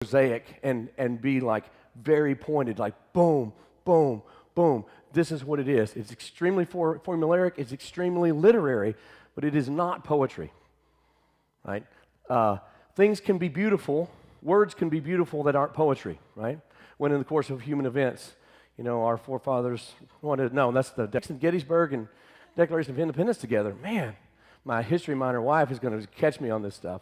mosaic and be like very pointed, like boom, boom, boom. This is what it is. It's extremely formulaic, it's extremely literary, but it is not poetry, right? Things can be beautiful, words can be beautiful that aren't poetry, right? When in the course of human events, our forefathers wanted, no, that's the Gettysburg and Declaration of Independence together. Man, my history minor wife is going to catch me on this stuff.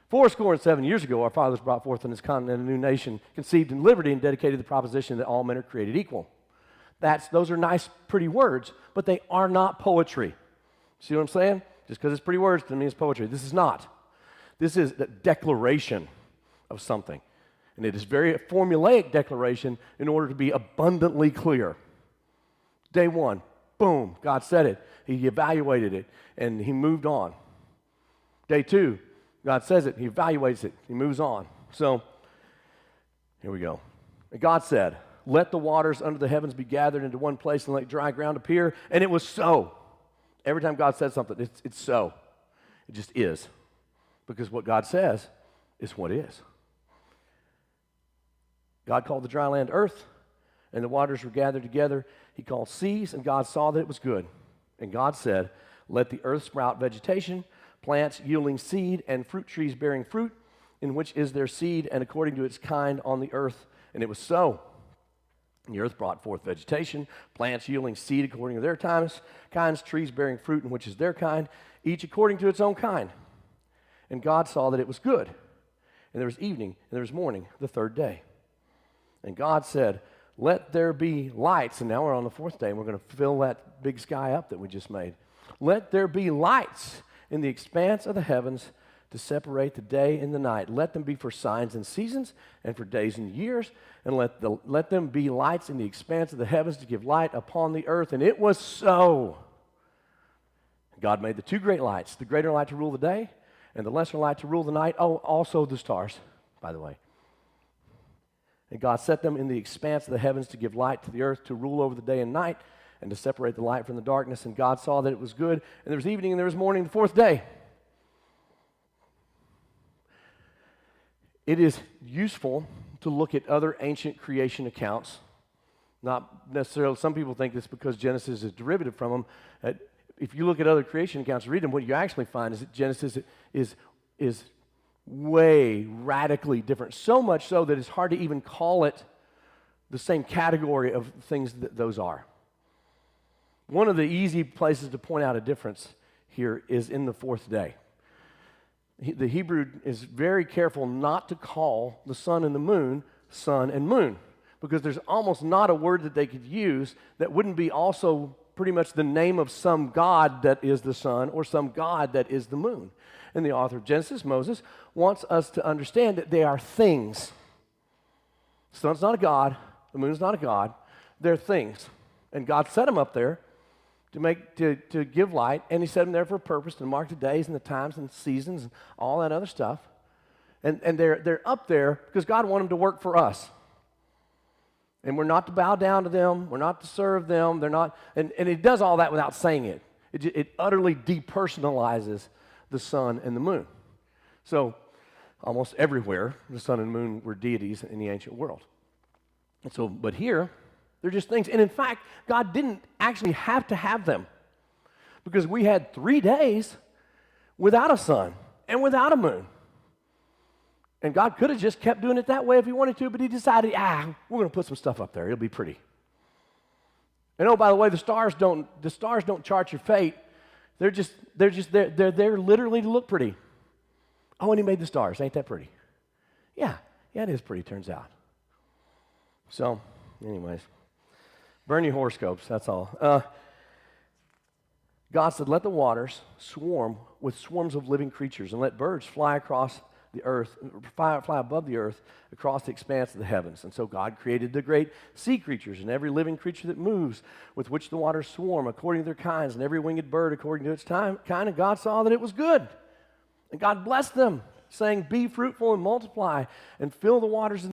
7 years ago, our fathers brought forth on this continent a new nation, conceived in liberty and dedicated the proposition that all men are created equal. Those are nice, pretty words, but they are not poetry. See what I'm saying? Just because it's pretty words doesn't mean it's poetry. This is not. This is the declaration of something. And it is very a formulaic declaration in order to be abundantly clear. Day one, boom, God said it. He evaluated it, and he moved on. Day two, God says it, he evaluates it, he moves on. So, here we go. And God said, let the waters under the heavens be gathered into one place and let dry ground appear. And it was so. Every time God says something, it's so. It just is. Because what God says is what is. God called the dry land earth, and the waters were gathered together. He called seas, and God saw that it was good. And God said, let the earth sprout vegetation, plants yielding seed, and fruit trees bearing fruit, in which is their seed, and according to its kind on the earth. And it was so. And the earth brought forth vegetation, plants yielding seed according to their kinds, trees bearing fruit, in which is their kind, each according to its own kind. And God saw that it was good. And there was evening, and there was morning, the third day. And God said, let there be lights. And now we're on the fourth day, and we're going to fill that big sky up that we just made. Let there be lights in the expanse of the heavens to separate the day and the night. Let them be for signs and seasons and for days and years. And let them be lights in the expanse of the heavens to give light upon the earth. And it was so. God made the two great lights, the greater light to rule the day and the lesser light to rule the night. Oh, also the stars, by the way. And God set them in the expanse of the heavens to give light to the earth, to rule over the day and night, and to separate the light from the darkness. And God saw that it was good. And there was evening and there was morning, the fourth day. It is useful to look at other ancient creation accounts. Not necessarily, some people think this because Genesis is derivative from them. If you look at other creation accounts, read them, what you actually find is that Genesis is way radically different. So much so that it's hard to even call it the same category of things that those are. One of the easy places to point out a difference here is in the fourth day. The Hebrew is very careful not to call the sun and the moon sun and moon, because there's almost not a word that they could use that wouldn't be also pretty much the name of some god that is the sun or some god that is the moon. And the author of Genesis, Moses, wants us to understand that they are things. The sun's not a god, the moon's not a god, they're things. And God set them up there to give light, and he set them there for a purpose, to mark the days and the times and the seasons and all that other stuff. And they're up there because God wanted them to work for us. And we're not to bow down to them, we're not to serve them, they're not, and it does all that without saying it. It utterly depersonalizes the sun and the moon. So almost everywhere, the sun and moon were deities in the ancient world. And so, but here, they're just things. And in fact, God didn't actually have to have them, because we had 3 days without a sun and without a moon. And God could have just kept doing it that way if he wanted to, but he decided, we're going to put some stuff up there. It'll be pretty. And oh, by the way, the stars don't chart your fate. They're there literally to look pretty. Oh, and he made the stars. Ain't that pretty? Yeah, it is pretty, turns out. So, anyways, burn your horoscopes, that's all. God said, let the waters swarm with swarms of living creatures, and let birds fly across the earth, fly above the earth, across the expanse of the heavens. And so God created the great sea creatures and every living creature that moves, with which the waters swarm according to their kinds, and every winged bird according to its kind. And God saw that it was good. And God blessed them, saying, be fruitful and multiply, and fill the waters